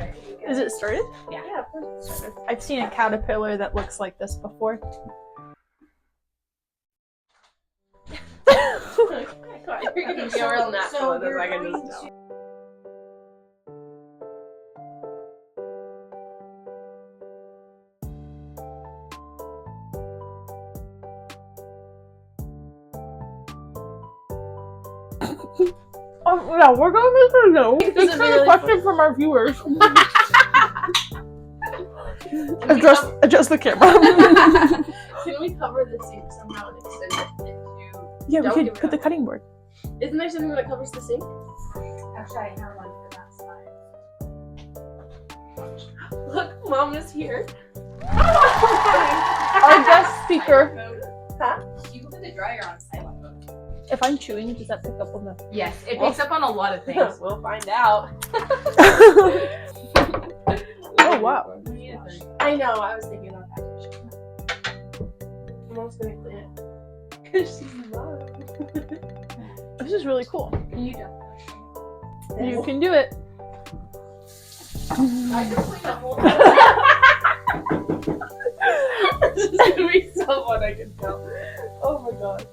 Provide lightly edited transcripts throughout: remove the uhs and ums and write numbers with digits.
Alright. Is it started? Yeah, of course it's started. I've seen a caterpillar that looks like this before. You're gonna be a real natural in a second, just tell. Yeah, we're going to say no. This It's is a really question from our viewers. adjust the camera. Can we cover the sink somehow and extend it into... Yeah, we Don't could give it put the up. cutting board. Isn't there something that covers the sink? Actually, I have one for that side. Look, Mom is here. Our guest speaker. Huh? You can put the dryer on silent mode. If I'm chewing, does that pick up on the... Yes, it picks up on a lot of things. We'll find out. Oh, wow. I know, I was thinking about that. Mom's gonna clean it. Because she's loved. This is really cool. You don't. You can do it. I can clean the whole thing. This is gonna be so fun, I can tell. Oh my god.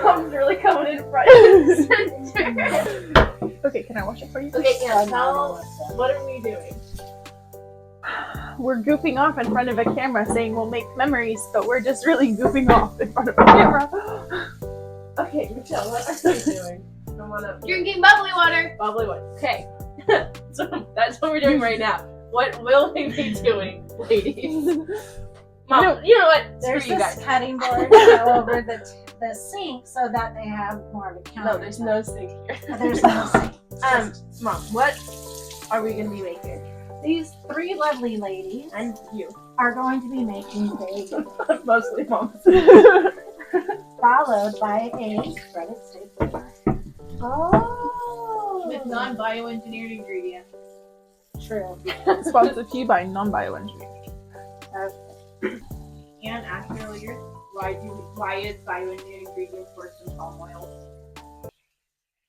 Mom's really coming in front and center. Okay, can I wash it for you? Okay, yeah, tell what are we doing? We're goofing off in front of a camera saying we'll make memories, but we're just really goofing off in front of a camera. Okay, Michelle, what are we doing? Come on up. Drinking bubbly water. Bubbly one. Okay. So that's what we're doing right now. What will we be doing, ladies? Mom, you know what? There's Screw you this guys. cutting board go over the sink so that they have more of a counter. No, there's no sink here. There's no sink. Mom, what are we gonna be making? These three lovely ladies And you. are going to be making bagels, Mostly Mom. followed by a shredded steak. Oh. With non-bioengineered ingredients. True. Sponsored to you by non-bioengineering. And ask me earlier, why is bioengineered ingredients worse than palm oil?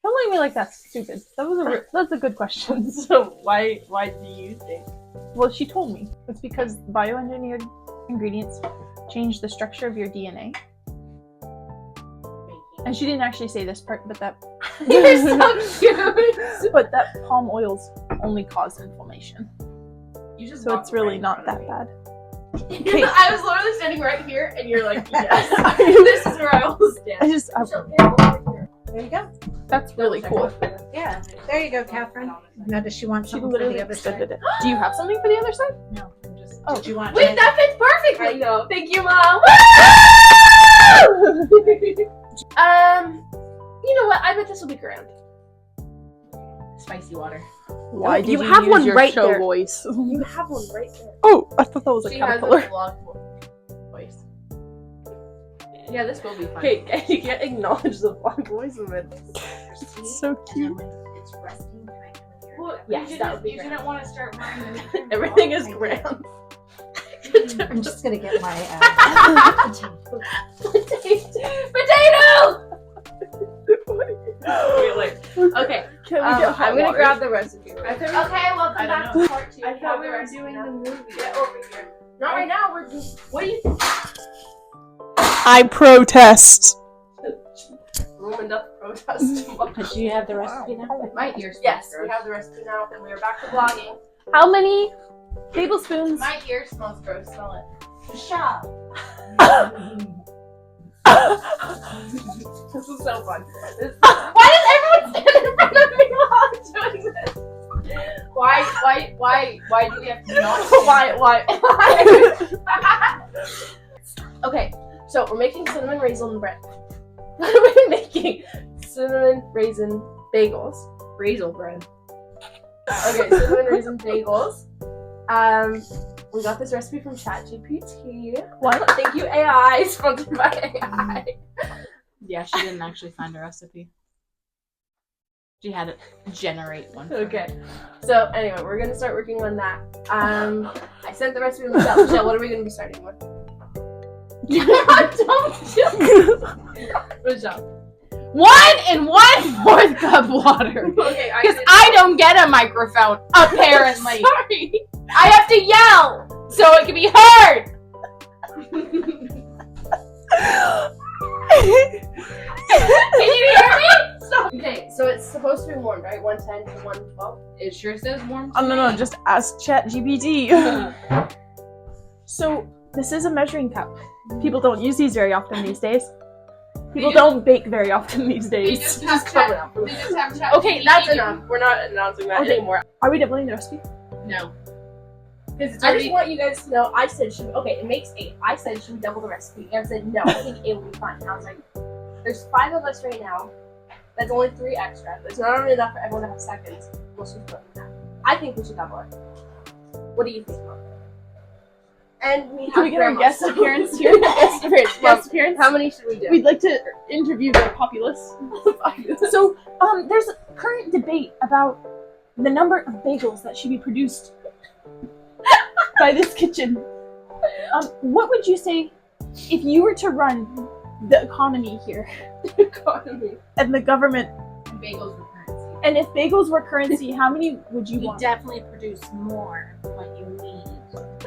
Don't look at me like that's stupid. That's a good question. So why do you think? Well, she told me. It's because bioengineered ingredients change the structure of your DNA. And she didn't actually say this part, but that You're so cute. but that palm oils only cause inflammation. You just So walked it's really right not in that front bad. of me. I was literally standing right here, and you're like, yes. This is where I will stand. I just There you go. that's really cool. Yeah. There you go, Catherine. Now, does she want She something for literally the other extended side? it. Do you have something for the other side? No. I'm just. Oh. Did you want? Wait, that fits perfectly. I know. Thank you, Mom. You know what? I bet this will be grand. Spicy water. Why You did you have use one your right show there. voice? You have one right there. Oh, I thought that was a She has caterpillar. a vlog voice. Yeah, this will be fun. Okay, you can't acknowledge the vlog voice of it. So And cute. then when it's resting time of year. Well, Yes, that would be you great. didn't want to start wearing the Everything is grand. I'm just gonna get my. Potato! Wait. Okay, Can we get hot I'm gonna water? grab the recipe. Okay, Right. welcome back to part 2. I thought we were doing the movie. Get over here. Not right now. We're just. What do you think? I protest. Room enough protest. Do you have the recipe now? My ears. Yes, we have the recipe now, and we are back to vlogging. How many tablespoons? My ear smells gross. Smell it. Shop. This is so fun. Why does everyone stand in front of me while I'm doing this? Why do we have to not Why? Okay, so we're making cinnamon raisin bread. What are we making? Cinnamon raisin bagels. Raisin bread. Okay, cinnamon raisin bagels. We got this recipe from ChatGPT. What? Thank you, AI. Sponsored by AI. Yeah, she didn't actually find a recipe. She had to generate one. Okay. So anyway, we're gonna start working on that. I sent the recipe to Michelle. Michelle, what are we gonna be starting with? Don't. Michelle. 1 and 1/4 cup water. Okay, Because I don't get a microphone, apparently. Sorry. I have to yell so it can be heard. Can you hear me? Stop. Okay, so it's supposed to be warmed, right? 110 to 112. It sure says warm. Oh, no, just ask ChatGPT. So, this is a measuring cup. People don't use these very often these days. People don't bake very often these They days. just have chat. They just have chat. Okay, that's enough. We're not announcing that Okay. anymore. Are we doubling the recipe? No. Because it's I just already. want you guys to know, I said, it makes 8. I said, should we double the recipe? And said, no, I think 8 will be fine. And I was like, there's 5 of us right now. That's only 3 extra. There's not only enough for everyone to have seconds. Unless we split in half. I think we should double it. What do you think, Mom? And we have Can we get our grandma. guest appearance here? Guest appearance. Guest appearance? How many should we do? We'd like to interview the populace. So, there's a current debate about the number of bagels that should be produced by this kitchen. What would you say if you were to run the economy here economy. and the government, Bagels with currency. and if bagels were currency, how many would you You want? definitely produce more than what you need.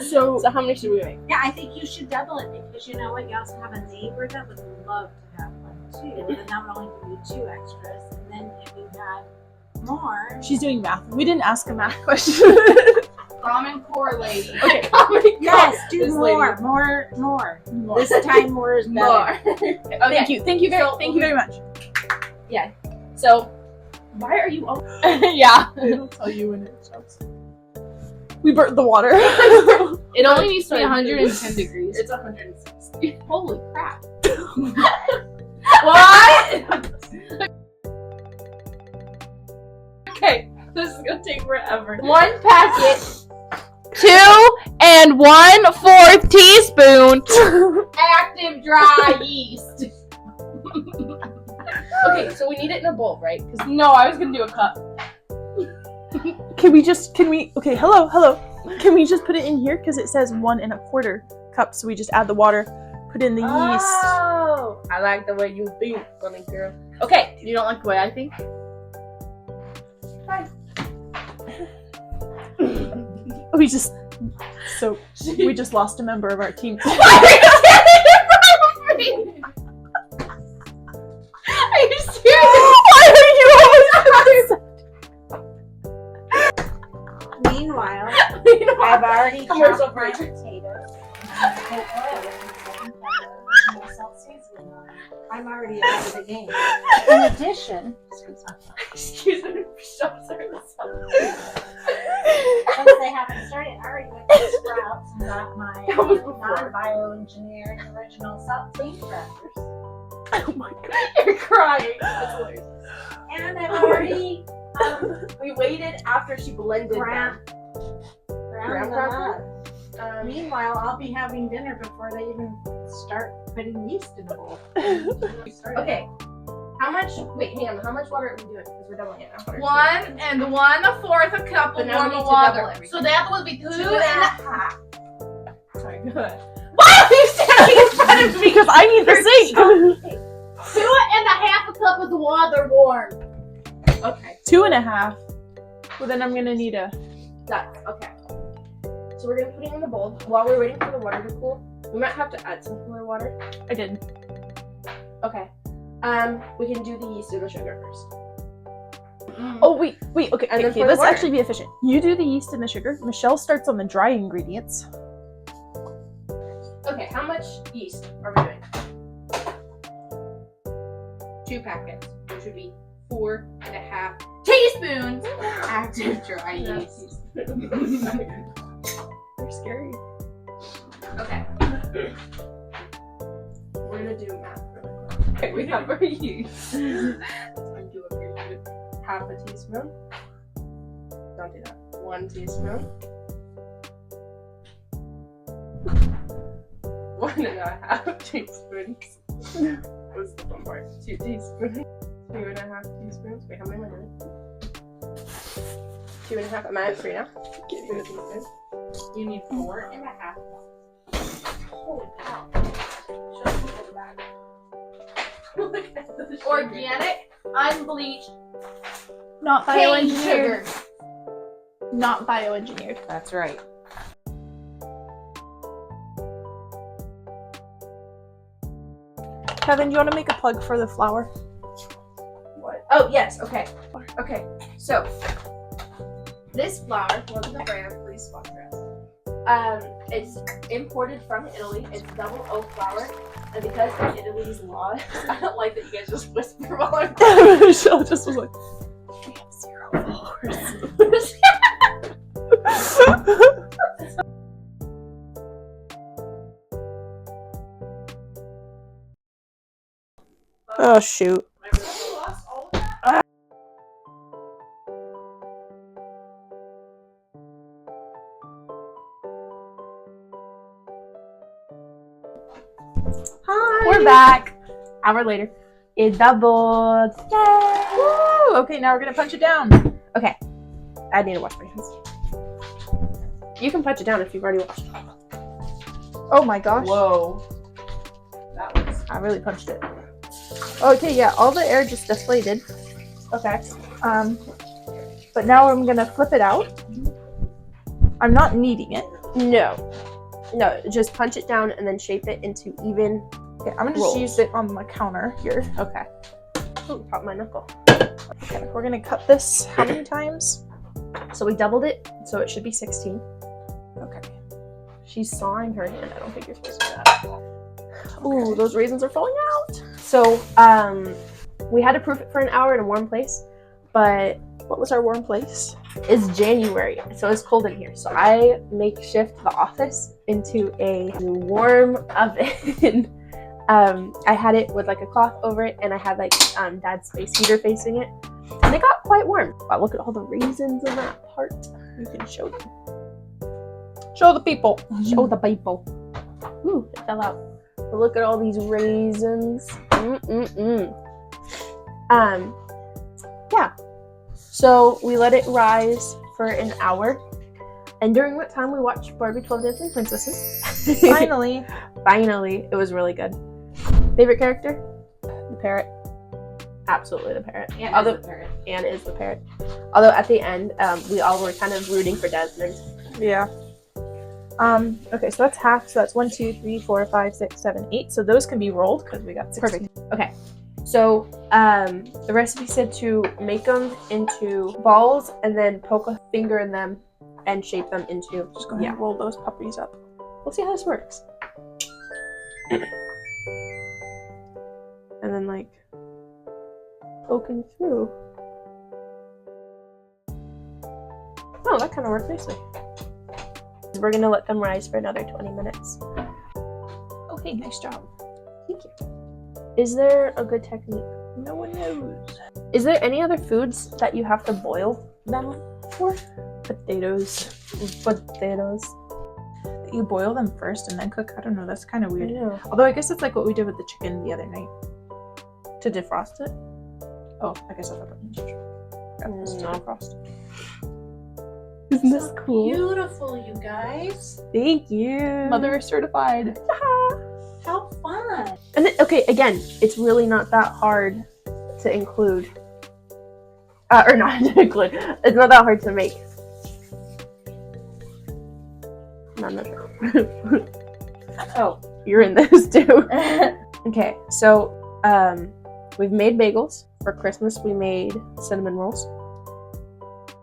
So, So how many should we make? Yeah, I think you should double it because you know what? You also have a neighbor that would love to have one too. And that would only give you 2 extras. And then if you had more, she's doing math. We didn't ask a math question. Common core lady. Okay. yes, do This more. This time more is better. More. Thank you very much. So, why are you all... Yeah. It'll tell you when it shows. We burnt the water. It only needs to be Sorry. 110 degrees. It's 160. Holy crap. What? Okay, this is gonna take forever. 1 packet. 2 1/4 teaspoon active dry yeast. Okay, so we need it in a bowl, right? Because No, I was gonna do a cup. Okay, hello. Can we just put it in here? Because it says 1 1/4 cup, so we just add the water, put in the yeast. Oh, I like the way you think, funny girl. Okay, You don't like the way I think? We just lost a member of our team. Are you serious? Why are you always Meanwhile, I've already Commercial chopped my break. potatoes. Put oil in and salt seasoning on it. I'm already ahead of the game. In addition, excuse me, shops are since they haven't started, I already went to Sprouts and got my That was before. non-bioengineered original saltine crackers. Oh my god. You're crying. That's hilarious. And I've already We waited after she blended ground Graham them crackers? up. Meanwhile, I'll be having dinner before they even start putting yeast in the bowl. Okay. How much? Wait, hang on. How much water are we doing? Because we're doubling it now. 1 1/4 cup But of now we warm need to water. double everything. So that would be 2 2 and a1/2. Sorry, go ahead. Why are you standing in front of me? Because I need the sink. 2 1/2 cup of water warm. Okay. 2 1/2. Well, then I'm gonna need a. That's okay. So we're gonna put it in the bowl. While we're waiting for the water to cool, we might have to add some cooler water. I did. Okay. We can do the yeast and the sugar first. Oh wait. Okay. And then Okay. pour the Let's water. actually be efficient. You do the yeast and the sugar. Michelle starts on the dry ingredients. Okay, how much yeast are we doing? 2 packets, which would be 4 1/2 teaspoons active dry yeast. You're scary. Okay. We're gonna do math really quick. Okay, we have our yeast. Half a teaspoon. Don't do that. 1 teaspoon. 1 1/2 teaspoons. What's the fun part? 2 teaspoons. 2 1/2 teaspoons. Wait, how many am I doing? 2 1/2. Am I at 3 now? 2 teaspoons. You need 4 1/2. Holy cow. Show me the bag. Look at organic, unbleached Not cane bioengineered. sugar. Not bioengineered. That's right. Kevin, do you want to make a plug for the flour? What? Oh, yes. Okay. Okay. So, this flour, look at the brand, please sponsor us. It's imported from Italy. It's double oat flour. And because of Italy's laws, I don't like that you guys just whisper while I'm Michelle just was like, we have 0 followers. Oh, shoot. lost all of that. Hi. We're back. Hour later. It doubled. Yay! Woo! Okay, now we're gonna punch it down. Okay. I need to wash my hands. You can punch it down if you've already washed it. Oh my gosh. Whoa. That was. I really punched it. Okay, yeah, all the air just deflated. Okay. But now I'm gonna flip it out. I'm not kneading it. No. No, just punch it down and then shape it into even. Okay, I'm gonna Rolls. just use it on the counter here. Okay. Oh, pop my knuckle. Okay, we're gonna cut this how many times? So we doubled it, so it should be 16. Okay. She's sawing her hand. I don't think you're supposed to do that. Ooh, those raisins are falling out. So, we had to proof it for an hour in a warm place, but What was our warm place? it's January, so it's cold in here. So I makeshift the office into a warm oven. I had it with like a cloth over it, and I had like Dad's space heater facing it, and it got quite warm. Wow, look at all the raisins in that part. You can show them. Show the people. Show the people. Ooh, it fell out. But look at all these raisins. Yeah. So we let it rise for an hour, and during that time we watched Barbie 12 Dancing Princesses. Finally. Finally, it was really good. Favorite character? The parrot. Absolutely the parrot. Yeah, Although that's a parrot. Anne is the parrot. Although at the end, we all were kind of rooting for Desmond. Yeah. Okay, so that's half. So that's 1, 2, 3, 4, 5, 6, 7, 8. So those can be rolled because we got 16. Perfect. Okay. So the recipe said to make them into balls and then poke a finger in them and shape them into. Just go ahead and roll those puppies up. We'll see how this works. And then like poking through. Oh, that kind of worked nicely. We're gonna let them rise for another 20 minutes. Okay, nice job. Thank you. Is there a good technique? No one knows. Is there any other foods that you have to boil them for? Potatoes. Potatoes. You boil them first and then cook. I don't know. That's kind of I weird. know. Although I guess it's like what we did with the chicken the other night. To defrost it? Oh, I guess I thought that means to No. defrost. Isn't this cool? Beautiful, you guys. Thank you. Mother certified. How fun. And then, okay, again, it's really not that hard to include. Or not to include. It's not that hard to make. No. Oh, you're in this too. Okay, so we've made bagels. For Christmas, we made cinnamon rolls.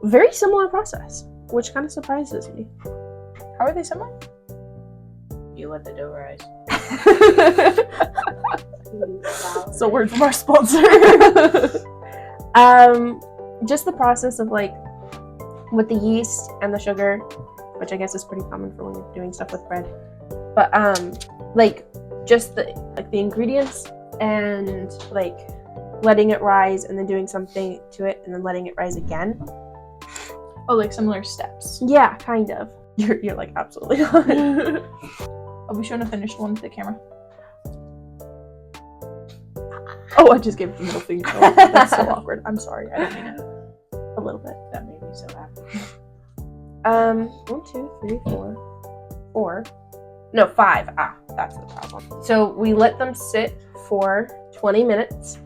Very similar process, which kind of surprises me. How are they similar? You let the dough rise. It's a word from our sponsor. Just the process of like with the yeast and the sugar, which I guess is pretty common for when you're doing stuff with bread. But like just the ingredients and like letting it rise and then doing something to it and then letting it rise again. Oh, like similar steps. Yeah, kind of. You're like absolutely not. Are we showing a finished one to the camera? Oh, I just gave it the middle finger. Oh, that's so awkward. I'm sorry. I didn't mean it. A little bit. That made me so happy. 1, 2, 3, 4. No, 5. Ah, that's the problem. So we let them sit for 20 minutes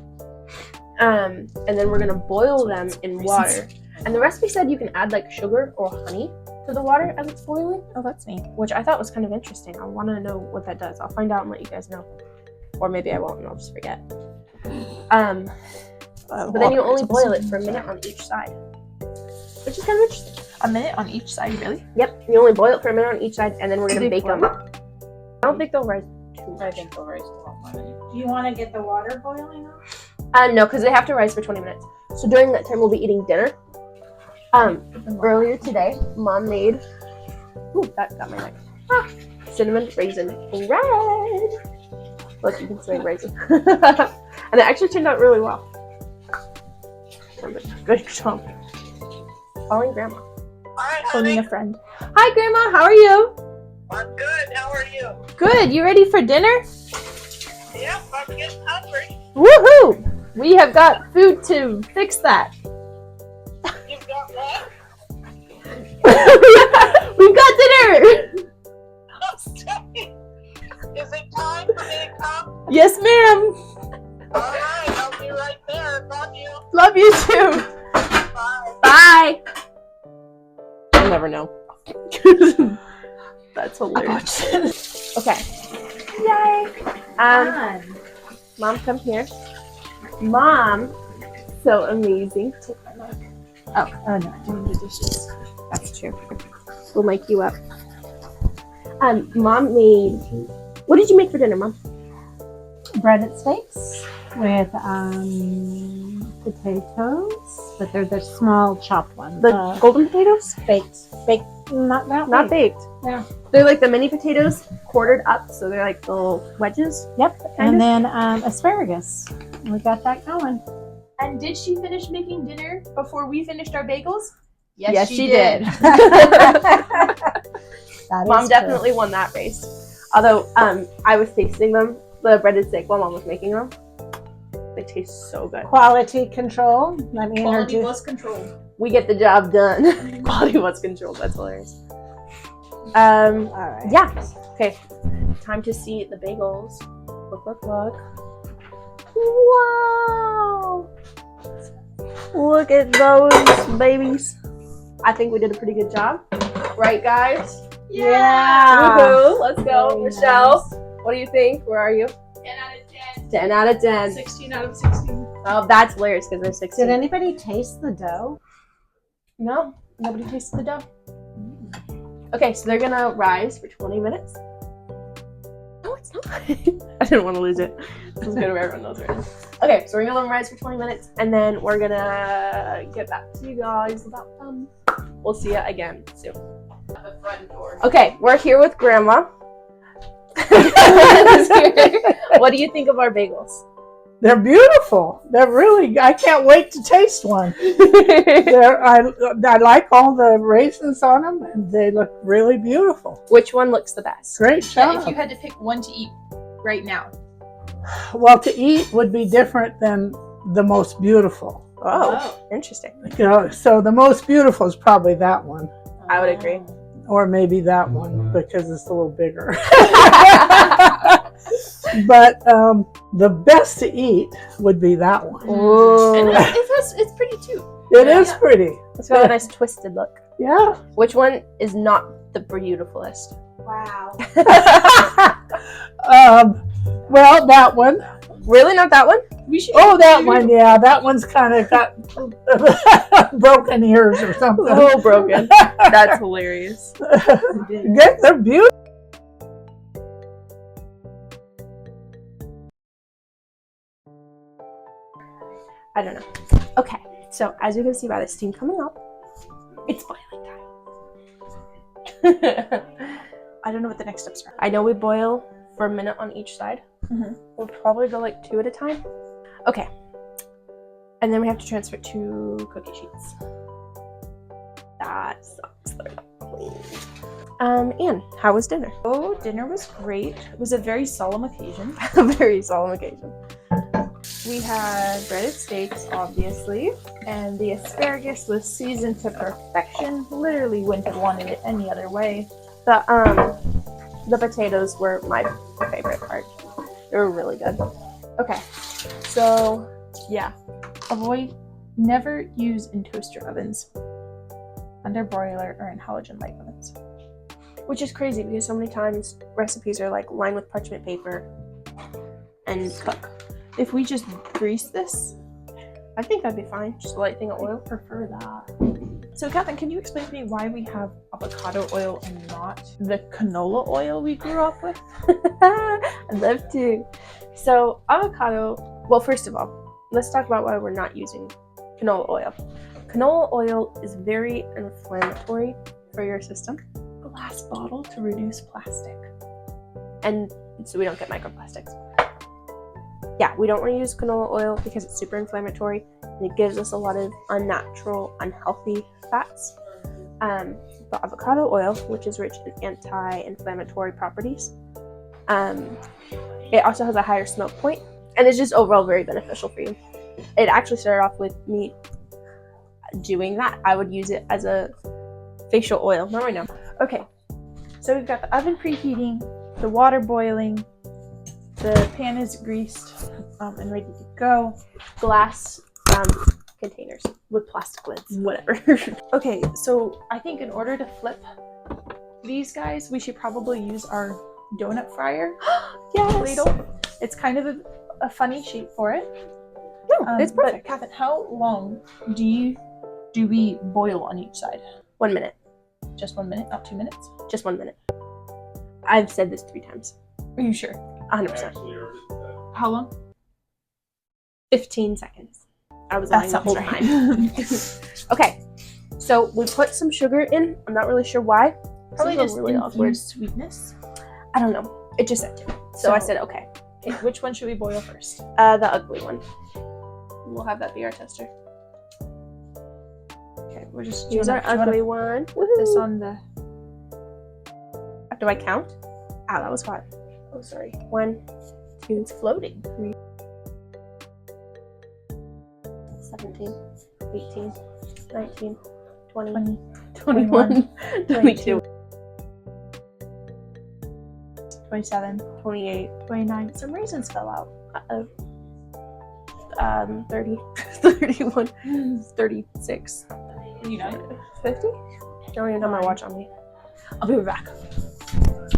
And then we're gonna boil them in water. And the recipe said you can add like sugar or honey to the water as it's boiling, Oh, that's neat. which I thought was kind of interesting. I want to know what that does. I'll find out and let you guys know, or maybe I won't and I'll just forget. But then you only boil it for a minute on each side, which is kind of interesting. A minute on each side, really? Yep, you only boil it for a minute on each side, and then we're Do gonna they bake them. boil? I don't think they'll rise too I much. think they'll raise a lot more than you. Do you want to get the water boiling up? No, because they have to rise for 20 minutes. So during that time, we'll be eating dinner. Earlier today, Mom made. Ooh, that got my knife. Cinnamon raisin bread. Look, you can say raisin. And it actually turned out really well. Good job. Calling Grandma. Hi, Phoning honey. a friend. Hi, Grandma. How are you? I'm good. How are you? Good. You ready for dinner? Yep, I'm getting hungry. Woohoo! We have got food to fix that. You've got what? We've got dinner. Is it time for me to come? Yes, ma'am. All right, I'll be right there. Love you. Love you too. Bye. Bye. You'll never know. That's hilarious. Okay. Yay. Fun. Mom, come here. Mom, so amazing. Take my mug. Oh no, doing the dishes. That's true. We'll make you up. Mom made. What did you make for dinner, Mom? Breaded steaks with potatoes, but they're the small chopped ones. The golden potatoes? baked, not Not baked. baked. Yeah. They're like the mini potatoes quartered up, so they're like the little wedges. Yep, Kind and of. then asparagus. We got that going. And did she finish making dinner before we finished our bagels? Yes, she did. That Mom is definitely won that race. Although I was tasting them, the breaded steak, while Mom was making them. They taste so good. true. Quality control. Let me Quality introduce. was controlled. We get the job done. Quality was controlled. That's hilarious. All right. Yeah. Okay. Time to see the bagels. Look, look, look. Wow. Look at those babies. I think we did a pretty good job. Right, guys? Yeah. Woohoo. Let's go. Very Michelle, nice. what do you think? Where are you? 10 out of 10. 10 out of 10. 16 out of 16. Oh, that's hilarious because they're 16. Did anybody taste the dough? No, nobody tasted the dough. Okay, so they're gonna rise for 20 minutes. No, it's not. I didn't want to lose it. This is good if everyone knows right now. Okay, so we're gonna let them rise for 20 minutes, and then we're gonna get back to you guys about them. We'll see you again soon. The front door. Okay, we're here with Grandma. What do you think of our bagels? They're beautiful. They're really. I can't wait to taste one. I like all the raisins on them, and they look really beautiful. Which one looks the best? Great Yeah, if job. you had to pick one to eat right now. Well, to eat would be different than the most beautiful. Oh, interesting. You know, so the most beautiful is probably that one, I would agree. or maybe that one because it's a little bigger. But the best to eat would be that one. Ooh. And it's pretty too. It is pretty. It's got a nice twisted look. Yeah. Which one is not the beautifulest? Wow. Well, that one. Really, not that one? We should. Oh, that one. Yeah, that one's kind of got broken ears or something. A little broken. That's hilarious. They're beautiful. I don't know. Okay, so as you can see by the steam coming up, it's boiling time. I don't know what the next steps are. I know we boil for a minute on each side. Mhm. We'll probably go like 2 at a time. Okay. And then we have to transfer it to cookie sheets. That sucks. They're not clean. Anne, how was dinner? Oh, dinner was great. It was a very solemn occasion. A very solemn occasion. We had breaded steaks, obviously, and the asparagus was seasoned to perfection. Literally wouldn't have wanted it any other way. The potatoes were my favorite part. They were really good. Okay, so yeah, Never use in toaster ovens, under broiler, or in halogen light ovens. Which is crazy because so many times recipes are like lined with parchment paper and cook. If we just grease this, I think that'd be fine. Just a light thing of I oil. prefer that. So, Catherine, can you explain to me why we have avocado oil and not the canola oil we grew up with? I'd love to. So avocado, well, first of all, let's talk about why we're not using canola oil. Canola oil is very inflammatory for your system. Glass bottle to reduce plastic. And so we don't get microplastics. Yeah, we don't want to use canola oil because it's super inflammatory and it gives us a lot of unnatural, unhealthy fats. But avocado oil, which is rich in anti-inflammatory properties, it also has a higher smoke point and it's just overall very beneficial for you. It actually started off with me doing that. I would use it as a facial oil. Not right now. Okay, so we've got the oven preheating, the water boiling, the pan is greased and ready to go. Glass containers with plastic lids, whatever. Okay, so I think in order to flip these guys, we should probably use our donut fryer ladle. It's kind of a funny shape for it. No, it's perfect. But Catherine, how long do we boil on each side? 1 minute. Just 1 minute, not 2 minutes? Just 1 minute. I've said this 3 times. Are you sure? 100%. How long? 15 seconds. I was That lying the sounds whole right. time. Okay, so we put some sugar in. I'm not really sure why. Probably Seems just really awkward. infused sweetness. I don't know. It just said to. So I said okay. Okay, which one should we boil first? The ugly one. We'll have that be our tester. Okay, we're just Use our ugly one. put this on the. Do I count? Ah, that was hot. Oh, sorry. 1, 2, It's floating. 3, 17, 18, 19, 20, 21, 22, 27, 28. 29. Some raisins fell out. Uh-oh. 30, 31, 36, You know. 50? Don't even have my watch on me. I'll be right back.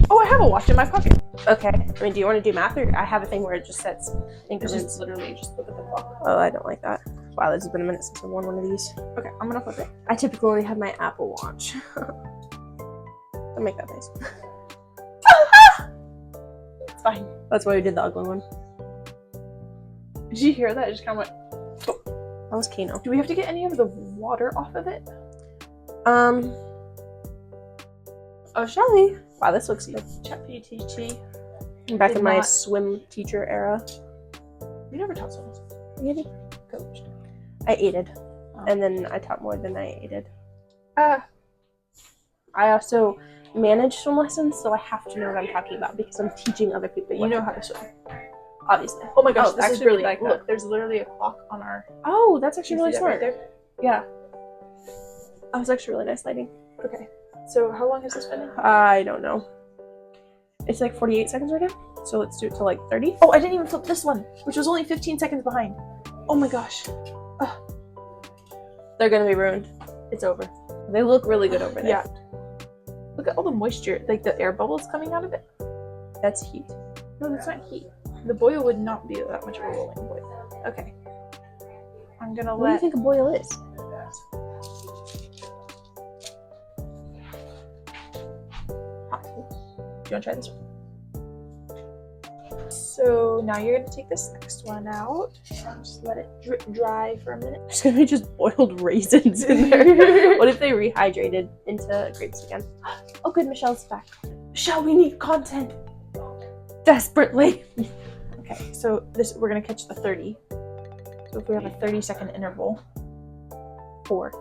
Oh, I have a watch in my pocket. Okay. I mean, do you want to do math, or I have a thing where it just sets It's increments? just literally just look at the clock. Oh, I don't like that. Wow, this has been a minute since I worn one of these. Okay, I'm gonna flip it. I typically only have my Apple Watch. I'll make that face. It's fine. That's why we did the ugly one. Did you hear that? It just kind of went. That was Kano. Do we have to get any of the water off of it? Oh, shall we? Wow, this looks good. ChatGPT. I'm back Did in my not- swim teacher era. You never taught someone. Really? Coached. I aided. Oh. And then I taught more than I aided. I also manage swim lessons, so I have to know what I'm talking about because I'm teaching other people. But you what know to how do, to swim. obviously. Oh my gosh, Oh, this is actually, really like that. look. There's literally a clock on our. Oh, that's actually You really see that right smart. there? Yeah. That was actually really nice lighting. Okay. So how long has this been in? I don't know. It's like 48 seconds right now, so let's do it to like 30. Oh, I didn't even flip this one, which was only 15 seconds behind. Oh my gosh. They're gonna be ruined. It's over. They look really good over there. Yeah. Look at all the moisture, like the air bubbles coming out of it. That's heat. No, that's not heat. The boil would not be that much of a rolling boil. Okay. I'm gonna What do you let. think a boil is? Do you want to try this one? So now you're gonna take this next one out. Just let it dry for a minute. There's gonna be just boiled raisins in there. What if they rehydrated into grapes again? Oh, good, Michelle's back. Michelle, we need content. Desperately. Okay, so this we're gonna catch the 30. So if we have a 30-second interval. 4,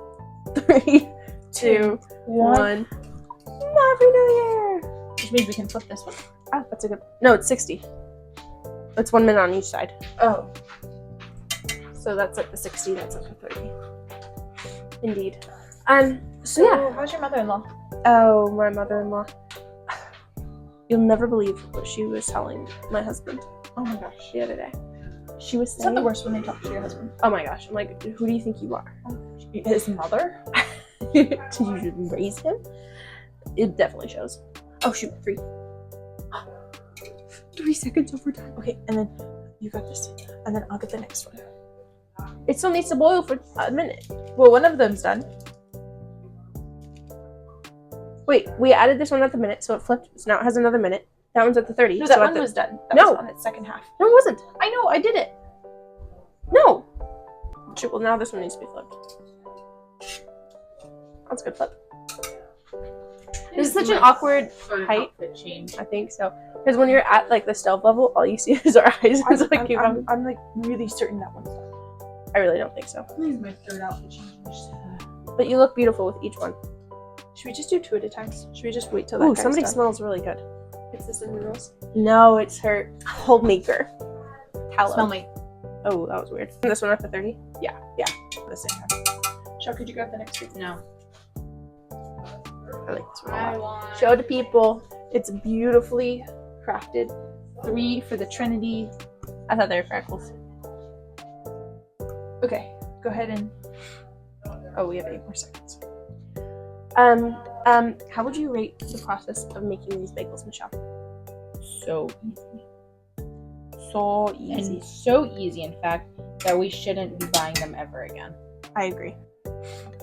3, 2, 1. Happy New Year! Which means we can flip this one. Ah, that's a good. No, it's 60. It's 1 minute on each side. Oh. So that's like the 60. That's like the 30. Indeed. So So yeah. how's your mother-in-law? Oh, my mother-in-law. You'll never believe what she was telling my husband Oh my gosh. the other day. She was Is that the saying, worst when they talk to your husband? oh my gosh, I'm like, who do you think you are? His mother? Did you raise him? It definitely shows. Oh shoot, 3. 3 seconds over time. Okay, and then you got this. And then I'll get the next one. It still needs to boil for a minute. Well, one of them's done. Wait, we added this one at the minute, so it flipped. So now it has another minute. That one's at the 30. No, so that at one the... was done. That No. was on its second half. No, it wasn't. I know, I did it. No. Shoot, well now this one needs to be flipped. That's a good flip. This is such an awkward height. Outfit change. I think so. Because when you're at like the stove level, all you see is our eyes. It's like keep on. I'm like really certain that one's done. I really don't think so. This is my third outfit change. But you look beautiful with each one. Should we just do 2 at a time? Should we just wait till that Ooh, guy's somebody done? smells really good. Is this the noodles? No, it's her homemaker. Tallow. Smell me. Oh, that was weird. This one at the 30? Yeah, the same time. Shell, could you grab the next two? No. I like this one a I lot. want. Show to people. It's beautifully crafted. 3 for the Trinity. I thought they were freckles. Okay, go ahead and. Oh, we have 8 more seconds. How would you rate the process of making these bagels, Michelle? So easy. And so easy, in fact, that we shouldn't be buying them ever again. I agree.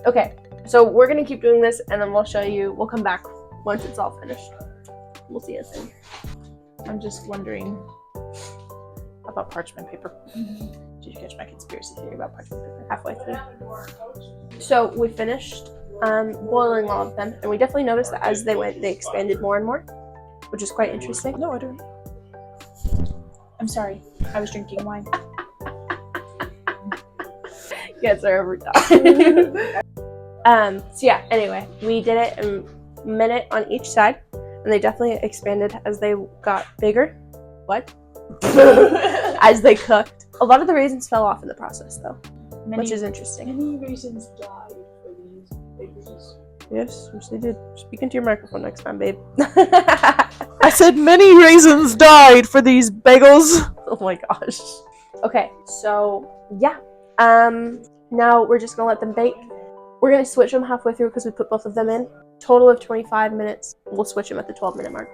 Okay, so we're gonna keep doing this, and then we'll show you. We'll come back once it's all finished. We'll see us in. I'm just wondering about parchment paper. Did you catch my conspiracy theory about parchment paper? Halfway through. So we finished boiling all of them, and we definitely noticed that as they went, they expanded more and more, which is quite interesting. No, I don't. I'm sorry. I was drinking wine. Yes, are overdone. So yeah, anyway, we did it in a minute on each side, and they definitely expanded as they got bigger. What? As they cooked. A lot of the raisins fell off in the process, though, which is interesting. Many raisins died for these bagels. Yes, they did. Speak into your microphone next time, babe. I said many raisins died for these bagels. Oh my gosh. Okay, so yeah. Now we're just gonna let them bake. We're gonna switch them halfway through because we put both of them in. Total of 25 minutes. We'll switch them at the 12-minute mark.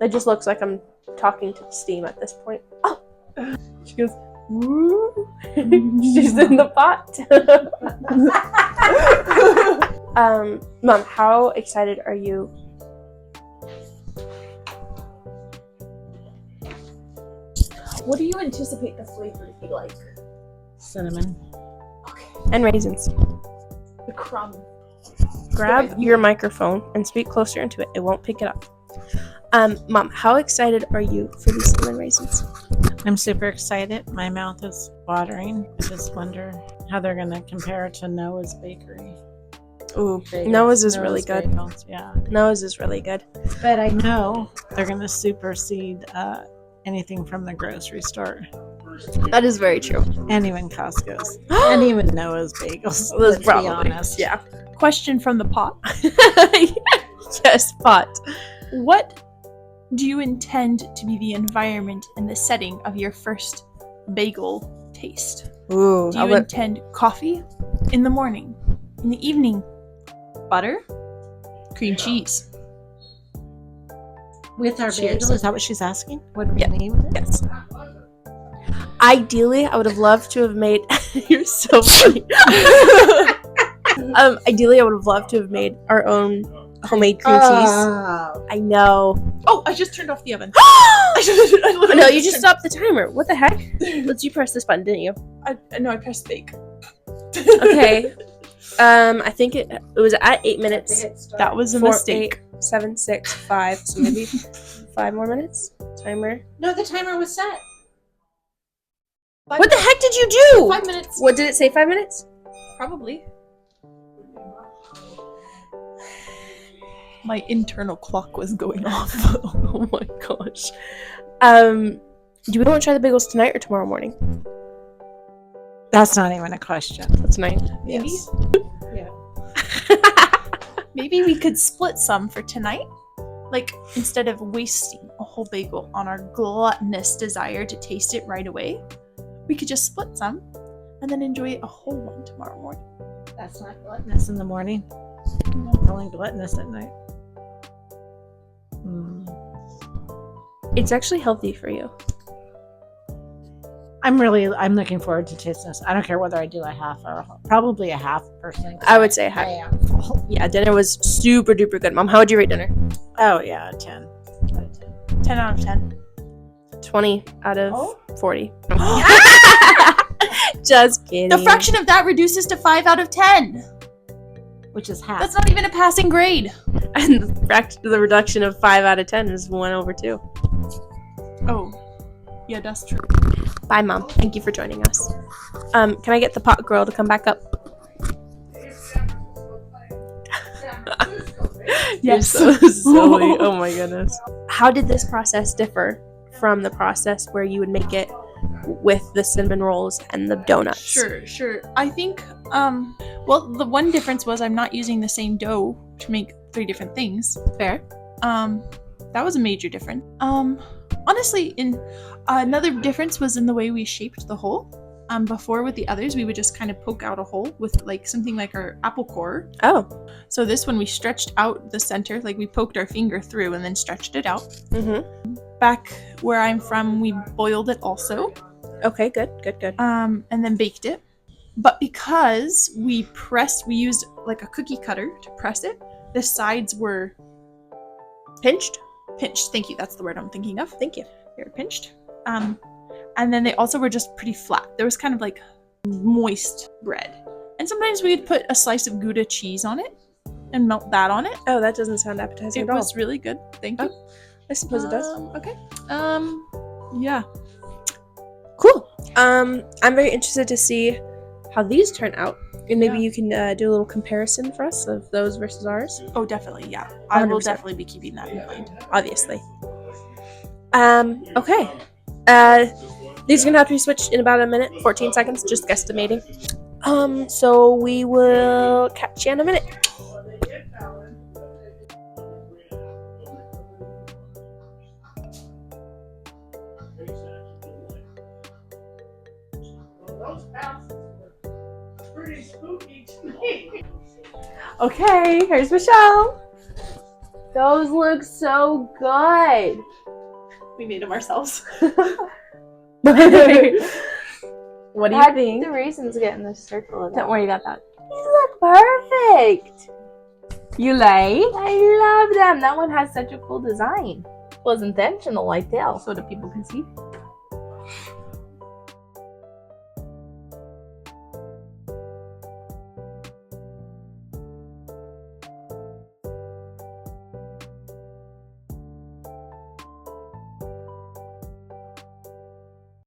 It just looks like I'm talking to the steam at this point. Oh! She goes, woo! She's in the pot. Mom, how excited are you? What do you anticipate the flavor to be like? Cinnamon. And raisins. The crumb. Grab your microphone and speak closer into it. It won't pick it up. Mom, how excited are you for these cinnamon raisins? I'm super excited. My mouth is watering. I just wonder how they're going to compare to Noah's Bakery. Ooh, Bagels. Noah's is really good. Bagels, yeah. Noah's is really good. But I know they're going to supersede anything from the grocery store. That is very true. And even Costco's. And even Noah's Bagels. Let's be honest. Yeah. Question from the pot. Yes, pot. What do you intend to be the environment and the setting of your first bagel taste? Ooh, Do you intend coffee in the morning, in the evening, butter, cream cheese? With our Cheers. bagel, is that what she's asking? What do we Yeah. name it? Yes. Ideally, I would have loved to have made. You're so funny. Ideally, I would have loved to have made our own homemade cream cheese. I know. Oh, I just turned off the oven. No, you just stopped the timer. What the heck? You press this button, didn't you? I pressed bake. Okay. I think it was at 8 minutes. That was a 4, mistake. 8, 7, 6, 5. So maybe 5 more minutes. Timer. No, the timer was set. What the heck did you do? 5 minutes. What did it say? 5 minutes? Probably. My internal clock was going off. Oh my gosh. Do we want to try the bagels tonight or tomorrow morning? That's not even a question. Tonight. Maybe. Yes. Maybe we could split some for tonight. Like, instead of wasting a whole bagel on our gluttonous desire to taste it right away, we could just split some and then enjoy a whole one tomorrow morning. That's not gluttonous in the morning. It's only gluttonous at night. It's actually healthy for you. I'm looking forward to tasting this. I don't care whether I do a half or probably a half personally. I would say a half. I am full. Yeah, dinner was super duper good. Mom, how would you rate dinner? Oh yeah, 10. 10 out of 10. 20 out of 40. Just kidding. The fraction of that reduces to 5 out of 10. Which is half. That's not even a passing grade. And the reduction of 5 out of 10 is 1/2. Oh, yeah, that's true. Bye, Mom. Thank you for joining us. Can I get the pot girl to come back up? Yes. You're so silly. Oh my goodness. How did this process differ from the process where you would make it with the cinnamon rolls and the donuts? Sure. I think, well, the one difference was I'm not using the same dough to make 3 different things. Fair. That was a major difference. Honestly, another difference was in the way we shaped the hole. Before with the others, we would just kind of poke out a hole with like something like our apple core. Oh. So this one we stretched out the center, like we poked our finger through and then stretched it out. Mm-hmm. Back where I'm from, we boiled it also. Okay, good. And then baked it. But because we used like a cookie cutter to press it, the sides were Pinched? pinched. Thank you. That's the word I'm thinking of. Thank you. They were pinched. And then they also were just pretty flat. There was kind of like moist bread. And sometimes we'd put a slice of Gouda cheese on it and melt that on it. Oh, that doesn't sound appetizing It at all. was really good. Thank you. I suppose it does. Okay. Yeah. Cool. I'm very interested to see how these turn out. And maybe you can do a little comparison for us of those versus ours. Oh, definitely. Yeah. I will 100%. definitely be keeping that in mind. Obviously. Okay. These are gonna have to be switched in about a minute, 14 seconds, just guesstimating. So we will catch you in a minute. Pretty spooky to me. Okay, here's Michelle. Those look so good. We made them ourselves. What do you think? The raisins get in the circle. Don't worry about that. These look perfect. You like? I love them. That one has such a cool design. Was intentional, I tell. So that people can see.